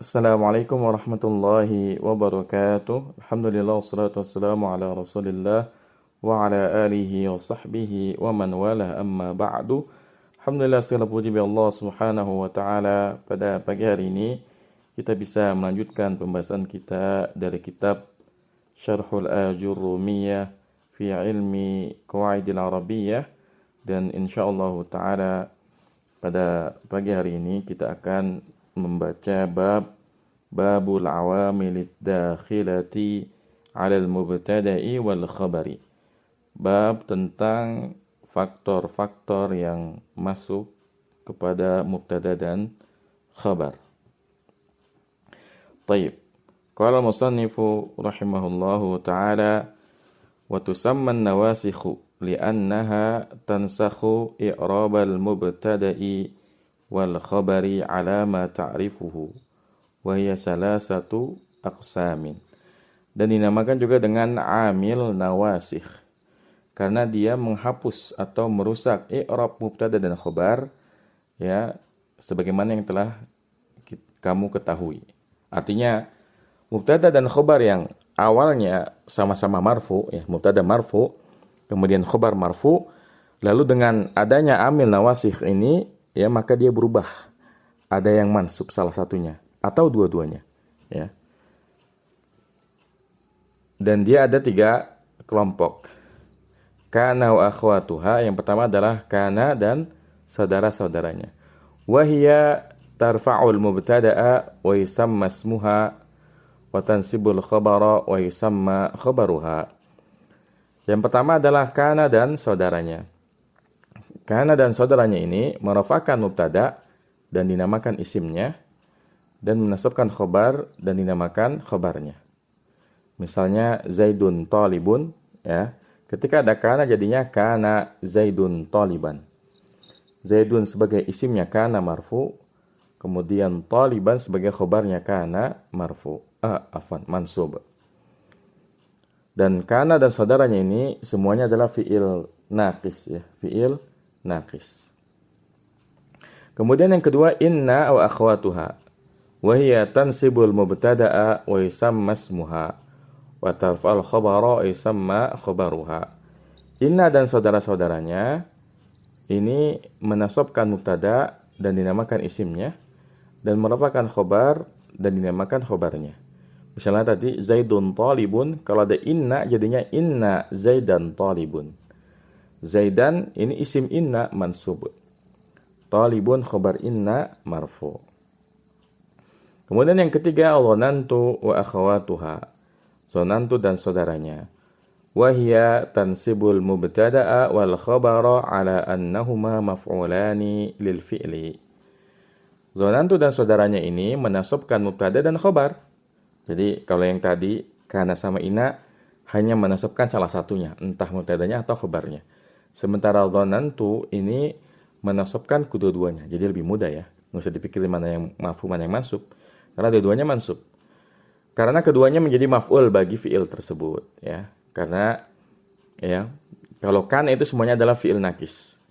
Assalamualaikum warahmatullahi wabarakatuh. Alhamdulillah wassalatu wassalamu ala Rasulillah wa ala alihi wa sahbihi wa man wala amma ba'du. Alhamdulillah segala puji bagi Allah Subhanahu wa taala. Pada pagi hari ini kita bisa melanjutkan pembahasan kita dari kitab Syarhul Ajurrumiyah fi Ilmi Qawaidil Arabiyyah, dan insyaallah taala pada pagi hari ini kita akan membaca babul awamilid dakhilati 'alal mubtada'i wal khabari. Bab tentang faktor-faktor yang masuk kepada mubtada dan khabar. Baik. Qala musannifu rahimahullahu ta'ala wa tusamma an-nawasikhu li'annaha tansakhu i'rabal mubtada'i wal khabari 'ala ma ta'rifuhu wa hiya salasatu aqsamin. Dan dinamakan juga dengan amil nawasikh karena dia menghapus atau merusak i'rab mubtada dan khabar, ya, sebagaimana yang telah kamu ketahui. Artinya mubtada dan khabar yang awalnya sama-sama marfu, ya, mubtada marfu, kemudian khabar marfu, lalu dengan adanya amil nawasikh ini, ya, maka dia berubah. Ada yang mansub salah satunya atau dua-duanya, ya. Dan dia ada 3 kelompok. Kana wa akhwatuha, yang pertama adalah kana dan saudara-saudaranya. Wa hiya tarfa'ul mubtada'a wa yusamma ismuha wa tansibul khabara wa yusamma khabaruha. Yang pertama adalah kana dan saudaranya. Kana dan saudaranya ini merafa'kan mubtada dan dinamakan isimnya, dan menasabkan khobar dan dinamakan khobarnya. Misalnya Zaidun talibun, ya. Ketika ada kana jadinya kana Zaidun taliban. Zaidun sebagai isimnya kana marfu, kemudian taliban sebagai khobarnya kana marfu. Mansub. Dan kana dan saudaranya ini semuanya adalah fi'il naqis, ya, fi'il naqis. Kemudian yang kedua, inna wa akhwatuha. Wa hiya tansibul mubtada'a wa yusamma ismuha wa tarfa'ul khabara wa yusamma khabaruha. Inna dan saudara-saudaranya ini menasabkan mubtada dan dinamakan isimnya, dan merafa'kan khabar dan dinamakan khabarnya. Misalnya tadi Zaidun talibun, kalau ada inna jadinya inna Zaidan talibun. Zaidan ini isim inna mansub. Talibun khabar inna marfu. Kemudian yang ketiga, zonantu wa akhawatuha. Zonantu dan saudaranya. Wahia tansibul mubtada'a wal khabara ala annahuma maf'ulani lil fi'li. Zonantu dan saudaranya ini menasabkan mubtada dan khabar. Jadi kalau yang tadi kana sama inna hanya menasabkan salah satunya, entah mubtadanya atau khabarnya. Sementara zonantu ini menasabkan kedua-duanya. Jadi lebih mudah, ya. Nggak usah dipikirin mana yang maf'ul mana yang mansub. Karena dua-duanya mansub. Karena keduanya menjadi maf'ul bagi fi'il tersebut, ya. Karena, ya, kalau kan itu semuanya adalah fi'il nakis.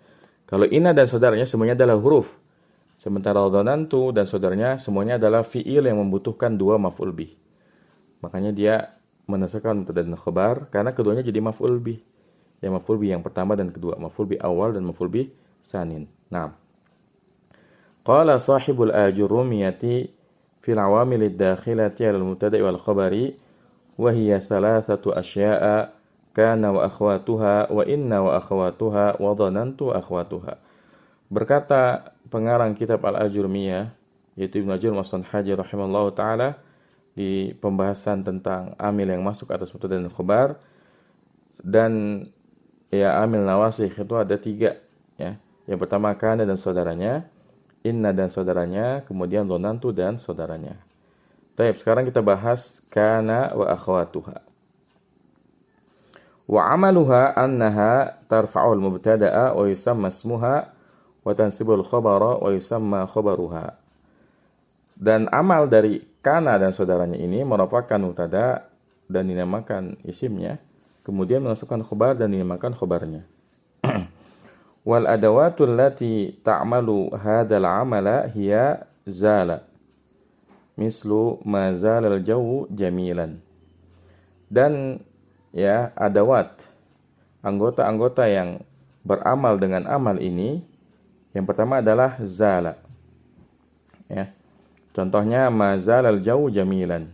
Kalau inna dan saudaranya semuanya adalah huruf. Sementara dhanantu dan saudaranya semuanya adalah fi'il yang membutuhkan 2 maf'ul bih. Makanya dia menasabkan mubtada dan khabar karena keduanya jadi maf'ul bih. Ya, maf'ul bih yang pertama dan kedua, maf'ul bih awal dan maf'ul bih sanin. Nah, qala sahibul ajurrumiyati fil awamilid dakhilati 'alal mubtada'i wal khabari wa hiya salasatu asya'a kana wa akhwatuha wa inna wa akhwatuha wa dhanantu akhwatuha. Berkata pengarang kitab Al-Ajurrumiyah, yaitu Ibnu Ajur Masan Haji rahimallahu taala, di pembahasan tentang amil yang masuk atas mubtada dan khabar, dan, ya, amil nawasikh itu ada 3, ya. Yang pertama kana dan saudaranya, inna dan saudaranya, kemudian dhanantu dan saudaranya. Baik, sekarang kita bahas kana wa akhwatuha. Wa amaluha annaha tarfa'ul mubtada'a wa yusamma ismuha wa tansibul khabara wa yusamma khabaruha. Dan amal dari kana dan saudaranya ini merafa'kan mubtada dan dinamakan isimnya, kemudian menasabkan khabar dan dinamakan khabarnya. Wal adawatul lati ta'malu hadzal amala hiya zala mislu ma zalal jawu jamilan. Dan ya adawat anggota-anggota yang beramal dengan amal ini, yang pertama adalah zala. Ya. Contohnya ma zalal jawu jamilan.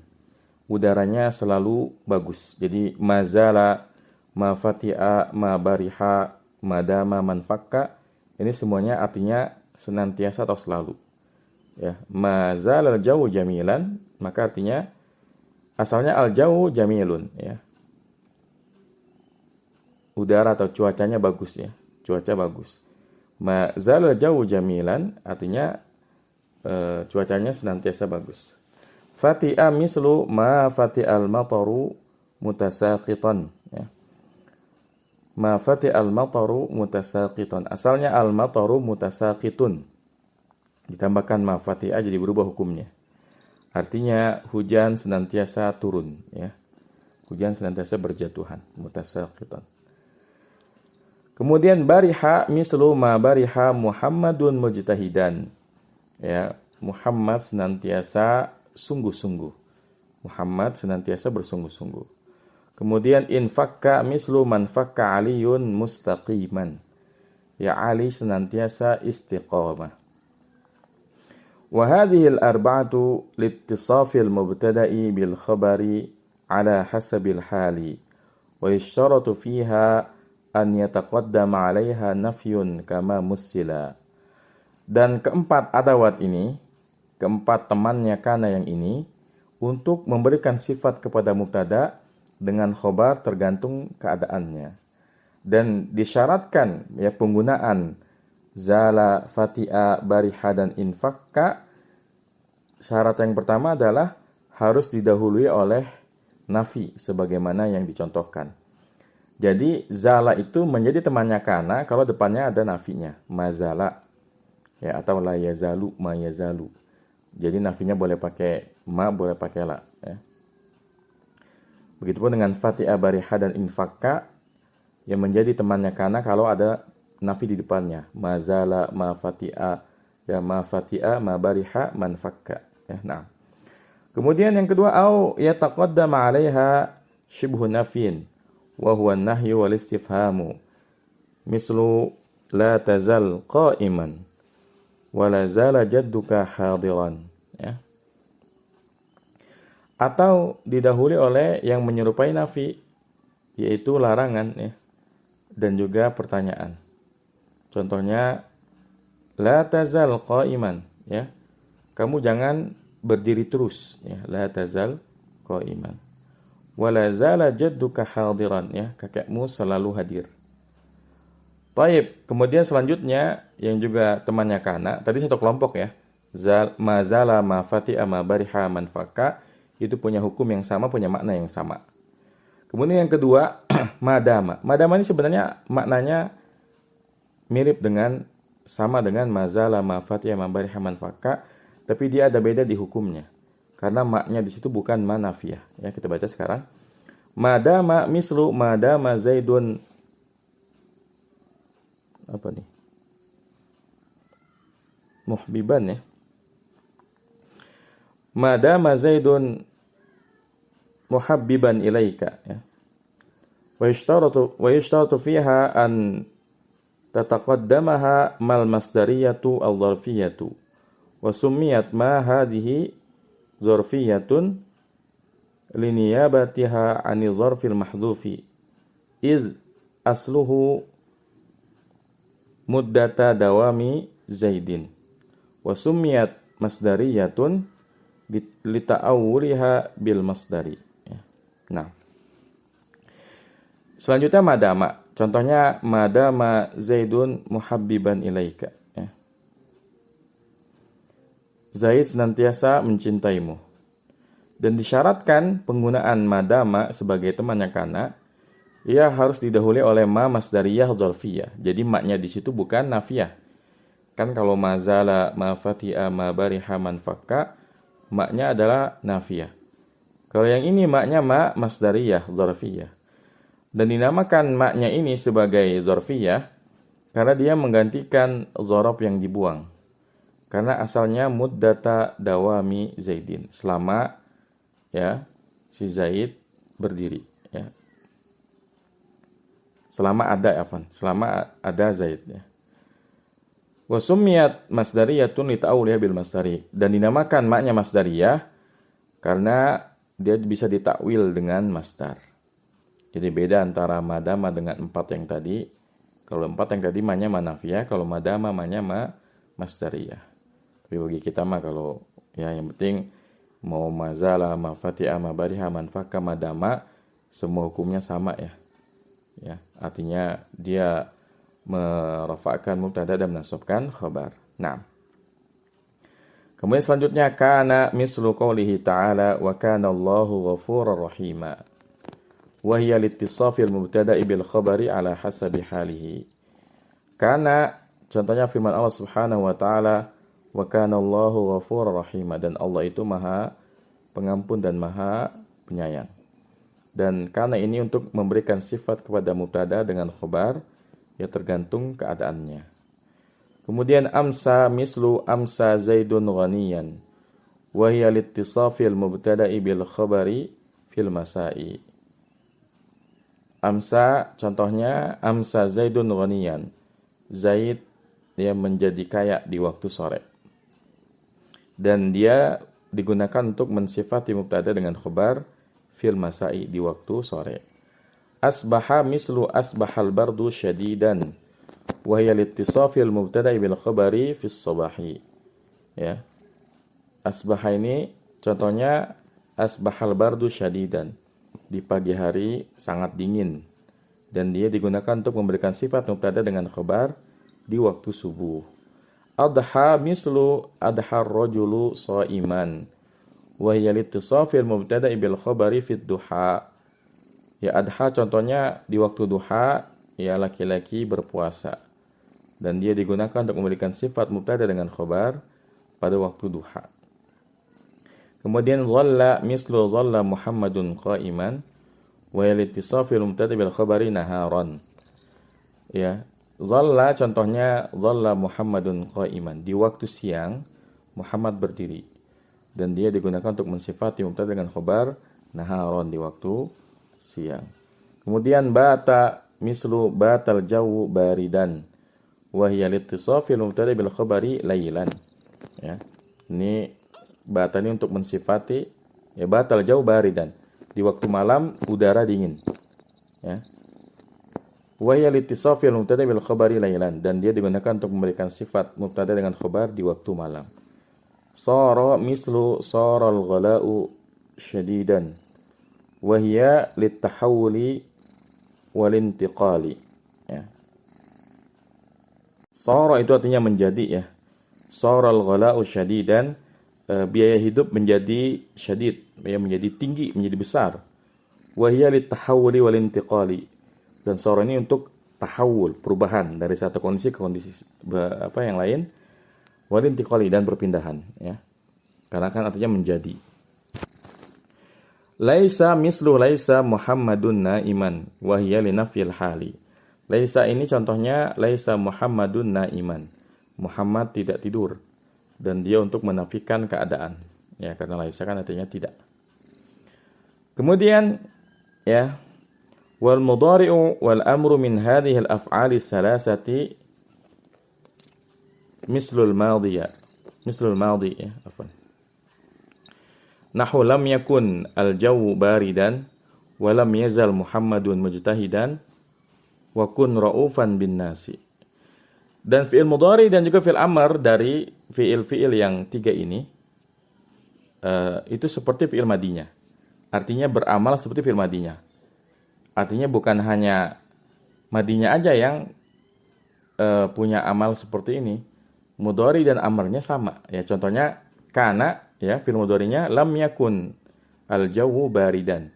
Udaranya selalu bagus. Jadi ma zala, ma fati'a, ma bariha, ma dama, man fakka, ini semuanya artinya senantiasa atau selalu. Ya, ma zalal jawu jamilan, maka artinya asalnya al jawu jamilun, ya. Udara atau cuacanya bagus, ya. Cuaca bagus. Ma zalal jawu jamilan artinya cuacanya senantiasa bagus. Fati'a mislu ma fati'al mataru mutasaqitan, ya. Ma fati'al mataru mutasaqitan. Asalnya al mataru mutasaqitun. Ditambahkan ma fati'a jadi berubah hukumnya. Artinya hujan senantiasa turun, ya. Hujan senantiasa berjatuhan, mutasaqitan. Kemudian bariha mislu ma bariha Muhammadun mujtahidan. Ya, Muhammad senantiasa sungguh-sungguh. Muhammad senantiasa bersungguh-sungguh. Kemudian infakka mislu man fakka Aliyun mustaqiman. Ya, Ali senantiasa istiqamah. Wa hadhihi al-arba'atu liittisafil mubtada'i bil khabari ala hasabil hali. Wa yashtaratu fiha an yataqaddama 'alaiha nafyun kama musila. Dan keempat adawat ini, keempat temannya kana yang ini, untuk memberikan sifat kepada mubtada dengan khobar tergantung keadaannya. Dan disyaratkan ya penggunaan zala, fati'a, bariha, dan infakka. Syarat yang pertama adalah harus didahului oleh nafi sebagaimana yang dicontohkan. Jadi zala itu menjadi temannya kana kalau depannya ada nafinya, mazala. Ya, atau la yazalu, ma yazalu. Jadi nafinya boleh pakai ma, boleh pakai la, ya. Begitupun dengan fati'a, bariha, dan infakka yang menjadi temannya kana kalau ada nafi di depannya. Mazala, ma fati'a, ya ma fati'a, ma bariha, man fakka. Ya, nah. Kemudian yang kedua, au yataqaddama 'alaiha shibhu nafin wa huwa an-nahyu wal istifhamu. Mislu la tazal qa'iman wala zala jadduka hadiran, ya. Atau didahului oleh yang menyerupai nafi, yaitu larangan, ya, dan juga pertanyaan. Contohnya la tazal qa'iman, ya. Kamu jangan berdiri terus, ya. La tazal qa'iman. Wala zala jadduka hadiran, ya. Kakekmu selalu hadir. Baik, kemudian selanjutnya yang juga temannya kana, tadi satu kelompok, ya. Ma zala, ma fati'a, ma bariha, man fakka, itu punya hukum yang sama, punya makna yang sama. Kemudian yang kedua, madama. Madama ini sebenarnya maknanya mirip dengan, sama dengan ma zala, ma fati'a, ma bariha, man fakka, tapi dia ada beda di hukumnya. Karena maknya di situ bukan ma nafiyah. Ya, kita baca sekarang. Madama mislu madama Zaidun, apa nih? Muhbiban, ya. Madama Zaidun muhabbiban ilaika, ya. Wa yashtaratu fiha an tataqaddamaha mal masdariyatu al-dharfiyatu. Wa summiyat ma hadhihi zarfiyatun liniyabatiha 'ani zarfil mahdhufi. Iz asluhu muddata dawami Zaidin. Wa summiyat masdariyatun lita'awuliha bil masdari. Nah, selanjutnya madama. Contohnya madama Zaidun muhabbiban ilaika. Zaid senantiasa mencintaimu. Dan disyaratkan penggunaan madama sebagai temannya kana, ia harus didahului oleh ma masdariyah dzarfiyah. Jadi maknya di situ bukan nafiyah. Kan kalau mazala, ma fati'a, ma bariha, man fakka, maknya adalah nafiyah. Kalau yang ini maknya ma masdariyah dzarfiyah. Dan dinamakan maknya ini sebagai dzarfiyah karena dia menggantikan dzaraf yang dibuang. Karena asalnya muddata dawami Zaidin, selama ya si Zaid berdiri, ya. Selama ada Zaid, ya. Wa summiyat masdariyatun li ta'awuliha bil masdari, dan dinamakan maknya masdariyah karena dia bisa ditakwil dengan masdar. Jadi beda antara madama dengan 4 yang tadi. Kalau 4 yang tadi maknya manafiyah, kalau madama maknya masdariyah. Tapi bagi kita mah kalau ya yang penting mau mazala, ma fatiha, ma bariha, man fakka, madama, semua hukumnya sama, ya. Ya, artinya dia merafa'kan mubtada dan menasabkan khabar. Nah. Kemudian selanjutnya kana mislu qoulihi ta'ala wa kana Allahu ghafurur rahima. Wa hiya liittisafil mubtada'i bil khabari ala hasabi halihi. Karena contohnya firman Allah Subhanahu wa taala, wa kana Allahu ghafurur rahim, dan Allah itu Maha Pengampun dan Maha Penyayang. Dan karena ini untuk memberikan sifat kepada mubtada dengan khabar, ya tergantung keadaannya. Kemudian amsa mislu amsa Zaidun ghaniyan, wa hiya liittisafil mubtada'i bil khabari fil masai. Amsa contohnya amsa Zaidun ghaniyan. Zaid dia menjadi kaya di waktu sore. Dan dia digunakan untuk mensifati mubtada dengan khabar fil masai, di waktu sore. Asbaha mislu asbahal bardu syadidan, wa hiya liittisafil mubtada'i bil khabari fis sabahi. Ya. Asbaha ini contohnya asbahal bardu syadidan, di pagi hari sangat dingin, dan dia digunakan untuk memberikan sifat mubtada dengan khabar di waktu subuh. Adha mislu adhar rajulu shaiman, wa hiya liittisafil mubtada'i bil khabari fid duha. Ya, adha contohnya di waktu duha, ya laki-laki berpuasa, dan dia digunakan untuk memberikan sifat mubtada dengan khabar pada waktu duha. Kemudian dhalla mislu dhalla Muhammadun qa'iman, wa hiya liittisafil mubtada' bil khabari naharan. Ya, dhalla contohnya dhalla Muhammadun qa'iman, di waktu siang Muhammad berdiri, dan dia digunakan untuk mensifati mubtada' dengan khabar naharan, di waktu siang. Kemudian bata mislu batal jawu baridan, wa hiya liittisafil mubtada' bil khabari lailan. Ya, ini bata ini untuk mensifati, ya batal jauh baridan, di waktu malam udara dingin, ya. Wa hiya liittisafil mubtada' bil khabari lailan, dan dia digunakan untuk memberikan sifat mubtada dengan khabar di waktu malam. Sara mislu saral ghala'u syadidan, wa hiya littahawuli wal intiqali. Ya. Sara itu artinya menjadi, ya. Saral ghala'u syadidan, biaya hidup menjadi syadid, menjadi tinggi, menjadi besar. Wa hiya littahawuli wal intiqali, dan sara ini untuk tahawul, perubahan dari satu kondisi ke kondisi yang lain, wal intiqali, dan perpindahan, ya. Karena kan artinya menjadi. Laisa mislu laisa Muhammadun naiman, wa hiya linafil hali. Laisa ini contohnya laisa Muhammadun naiman, Muhammad tidak tidur, dan dia untuk menafikan keadaan, ya, karena laisa kan artinya tidak. Kemudian, ya, wal mudhari'u wal amru min hadhihi al af'ali salasati mislul madhi, ya, afwan. Nahu lam yakun al jawu baridan wa lam yazal Muhammadun mujtahidan wa kun ra'ufan bin nasi. Dan fi'il mudhari dan juga fi'il amr dari fi'il yang tiga ini itu seperti fi'il madinya. Artinya beramal seperti fi'il madinya. Artinya bukan hanya madinya aja yang punya amal seperti ini. Mudhari dan amrnya sama. Ya, contohnya kana, ya, fi'il mudharinya lam yakun al jawu baridan.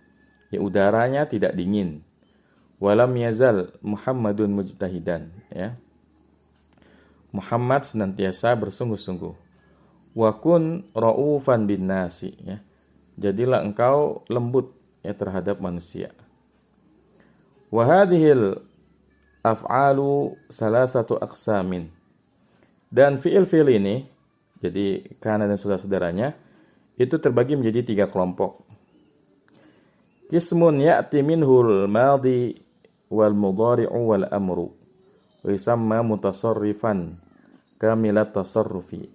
Ya, udaranya tidak dingin. Walam yazal Muhammadun mujtahidan, ya. Muhammad senantiasa bersungguh-sungguh. Wa kun ra'ufan bin nasi, ya. Jadilah engkau lembut, ya, terhadap manusia. Wa hadhil af'alu salasatu aqsamin. Dan fi'il ini, Jadi kana dan saudara-saudaranya itu terbagi menjadi 3 kelompok. Qismun ya'ti minhul madhi wal mudhari'u wal amru wa yusamma mutasarrifan kamilat tasarrufi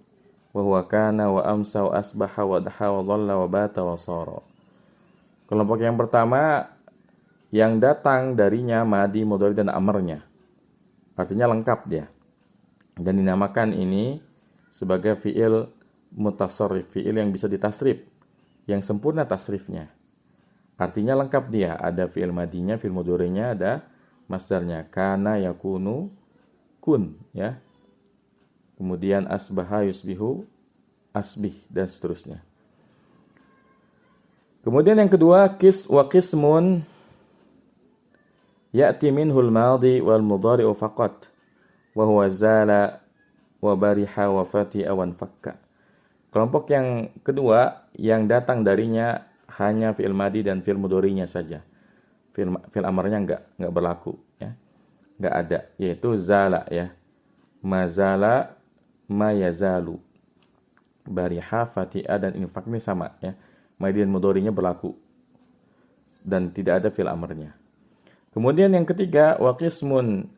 wa huwa kana wa amsa wa asbaha wa daha wa dhalla wa bata wa sara. Kelompok yang pertama yang datang darinya madhi, mudhari dan amarnya. Artinya lengkap dia. Dan dinamakan ini sebagai fi'il mutasarrif, fi'il yang bisa ditasrif, yang sempurna tasrifnya. Artinya lengkap dia, ada fi'il madinya, fi'il mudhari'nya, ada masdarnya. Kana yakunu kun, ya. Kemudian asbaha yusbihu asbih dan seterusnya. Kemudian yang kedua qismun ya'ti minhul madhi wal mudhari'u faqat wa huwa zala wa bariha wa fati'a wa fakka. Kelompok yang kedua yang datang darinya hanya fi'il madi dan fi'il mudhari'nya saja. Fi'il amarnya enggak berlaku, ya. Enggak ada, yaitu zala, ya. Mazala, ma yazalu. Bariha, fati'a dan infak ini sama, ya. Madi dan mudhari'nya berlaku dan tidak ada fi'il amarnya. Kemudian yang ketiga wa qismun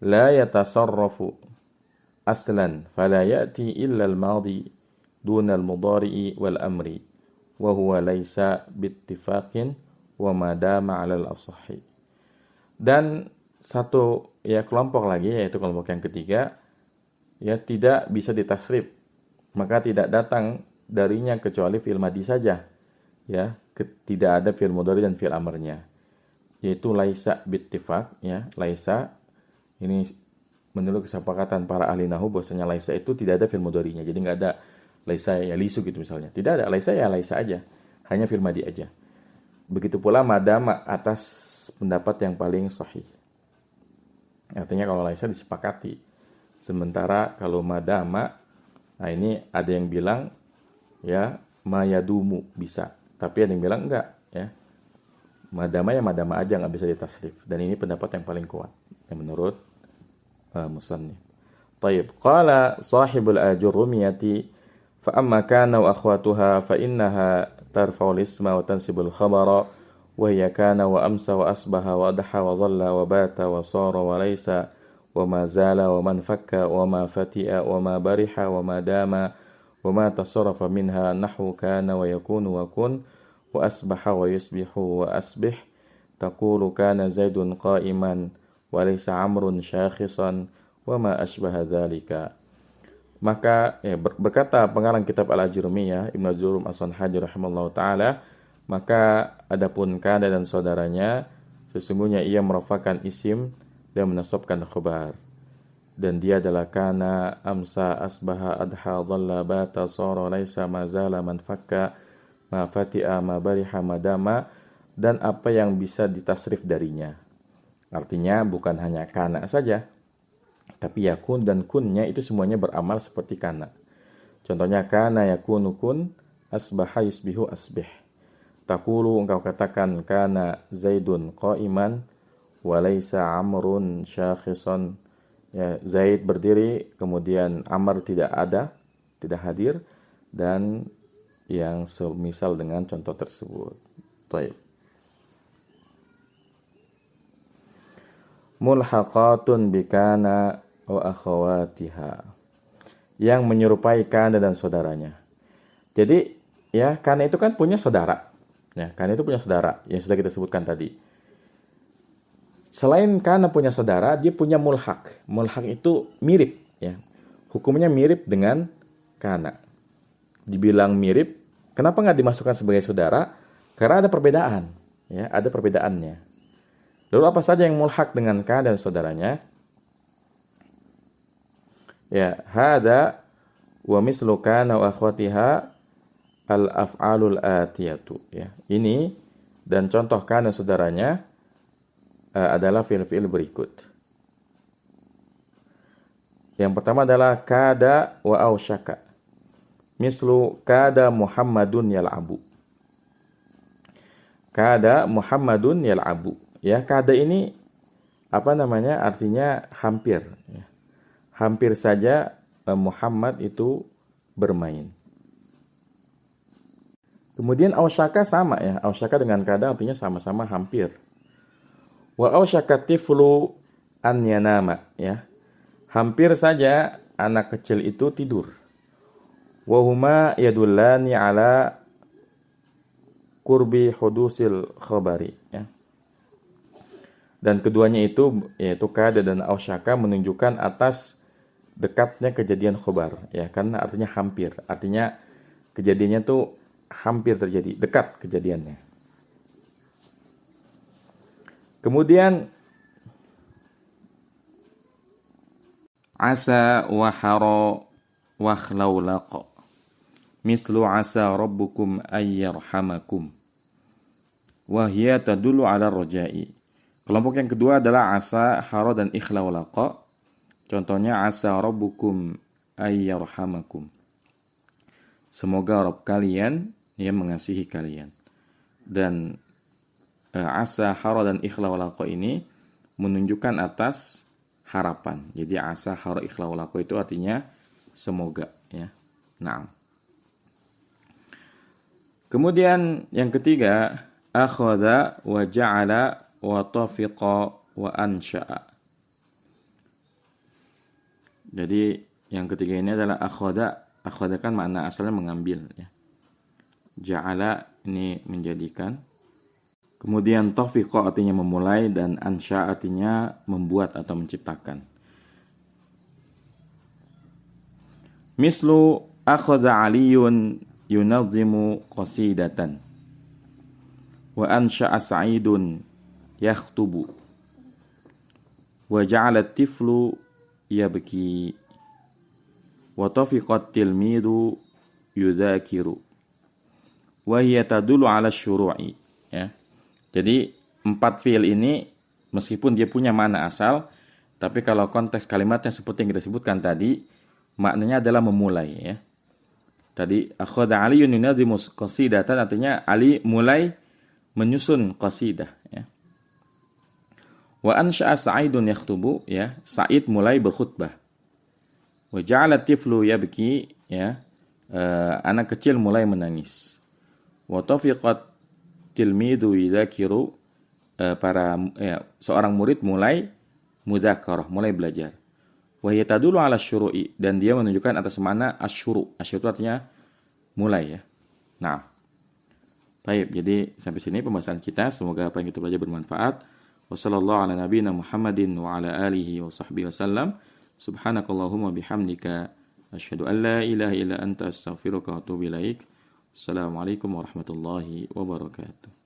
la yatasarrafu aslan fala ya'ti illa al-madi duna al-mudhari'i wal amri wa huwa laisa bittifaqin wa ma dama 'ala al-asahhi. Dan satu ya kelompok lagi yaitu kelompok yang ketiga ya tidak bisa ditasrif, maka tidak datang darinya kecuali fi'il madi saja, ya, tidak ada fi'il mudhari dan fi'il amarnya, yaitu laisa bittifaq, ya. Laisa ini menurut kesepakatan para ahli nahwu bahwasanya laisa itu tidak ada fi'il mudhari'nya, jadi nggak ada laisa ya lisu gitu misalnya, tidak ada laisa ya laisa aja, hanya fi'il madi aja. Begitu pula madama atas pendapat yang paling sahih, artinya kalau laisa disepakati. Sementara kalau madama, nah ini ada yang bilang ya mayadumu bisa, tapi ada yang bilang enggak, ya. Madama ya madama aja, nggak bisa ditasrif. Dan ini pendapat yang paling kuat yang menurut musannif. Taib. Qala sahibul ajurrumiyati fa amma kana wa akhwatuha fa innaha tarfa'ul isma wa tansibul khabara wa hiya kana wa amsa wa asbaha wa adha wa dhalla wa bata wa sara wa laysa wa ma zala wa man fakka wa ma fati'a wa ma bariha wa ma dama wa ma tasarrafa minha nahwu kana wa yakunu wa kun wa asbaha wa yusbihu wa asbih taqulu kana zaidun qa'iman wa laysa amrun syakhisan wa ma asbaha dzalika. Maka berkata pengarang kitab Al-Ajurumiyah Ibnu Azurrum As-Sanhaji rahimallahu taala, maka adapun kana dan saudaranya sesungguhnya ia merupakan isim dan menasabkan khabar, dan dia adalah kana, amsa, asbaha, adha, dhalla, bata, sara, laisa, mazala, man fakka, ma fati'a, ma bariha, madama, dan apa yang bisa ditasrif darinya. Artinya bukan hanya kana saja, tapi yakun dan kunnya itu semuanya beramal seperti kana. Contohnya kana yakunu kun, asbaha yusbihu asbih. Taqulu engkau katakan kana zaidun qa'iman wa laysa amrun syakhisan. Ya, Zaid berdiri, kemudian Amr tidak ada, tidak hadir, dan yang semisal dengan contoh tersebut. Baik. Mulhaqatun bikana wa akhawatiha, yang menyerupai kana dan saudaranya. Jadi, ya, kana itu kan punya saudara. Ya, kana itu punya saudara yang sudah kita sebutkan tadi. Selain kana punya saudara, dia punya mulhaq. Mulhaq itu mirip, ya. Hukumnya mirip dengan kana. Dibilang mirip, kenapa nggak dimasukkan sebagai saudara? Karena ada perbedaan, ya, ada perbedaannya. Lalu apa saja yang mulhaq dengan kana dan saudaranya? Ya, hada wa mislu kana wa akhwatiha al-af'alul atiyatu, ya. Ini dan contoh kana dan saudaranya adalah fi'il-fi'il berikut. Yang pertama adalah kada wa ausyaka. Mislu kada Muhammadun yal'abu. Kada Muhammadun yal'abu. Ya, kada ini artinya hampir, ya. Hampir saja Muhammad itu bermain. Kemudian ausyaka sama ya, ausyaka dengan kada artinya sama-sama hampir. Wa ausyaka tiflu an yanama ya. Hampir saja anak kecil itu tidur. Wa huma yadullani ala qurbi hudusil khabari ya. Dan keduanya itu yaitu kada dan ausyaka menunjukkan atas dekatnya kejadian khobar ya, karena artinya hampir, artinya kejadiannya tuh hampir terjadi, dekat kejadiannya. Kemudian asa wa hara wa khlaulaqa mislu asa rabbukum ayyarhamakum wa hiya tadullu ala rajai. Kelompok yang kedua adalah asa, hara dan ikhlaulaqa. Contohnya asa rabbukum ayyarhamakum. Semoga Rabb kalian yang mengasihi kalian. Dan asa, hara dan ikhlaulaqa ini menunjukkan atas harapan. Jadi asa, hara, ikhlaulaqa itu artinya semoga ya. Nah. Kemudian yang ketiga, akhadha wa ja'ala wa tafiqa wa ansha'a. Jadi yang ketiga ini adalah akhadha. Akhadha kan makna asalnya mengambil ya. Ja'ala ini menjadikan. Kemudian tafiqa artinya memulai dan ansha artinya membuat atau menciptakan. Mislu akhadha aliyun yunazzimu qasidatan wa ansha'a sa'idun yakhtubu wa ja'ala at-tiflu yabki wa tafiqat tilmidu yudzakiru wa hiya tadullu 'ala syuru'i ya. Jadi 4 fiil ini meskipun dia punya makna asal, tapi kalau konteks kalimatnya seperti yang kita sebutkan tadi, maknanya adalah memulai ya. Tadi akhadha aliyun yunadhimu qasidatan artinya Ali mulai menyusun qasidah ya. Wa ansha'a Sa'idun yakhtubu ya, Sa'id mulai berkhutbah. Wa ja'ala tiflu yabki ya, anak kecil mulai menangis. Wa tafiqat tilmidu yadhakiru, seorang murid mulai mudzakarah, mulai belajar. Wa hiya tadullu 'ala syuru'i, dan dia menunjukkan atas makna asyuru. Asyuru artinya mulai ya. Nah. Baik, jadi sampai sini pembahasan kita. Semoga apa yang kita belajar bermanfaat. Wassallallahu ala nabiyina Muhammadin wa ala alihi wa sahbihi wasallam. Subhanakallahumma bihamdika asyhadu an la ilaha illa anta astaghfiruka wa atubu ilaik. Assalamualaikum warahmatullahi wabarakatuh.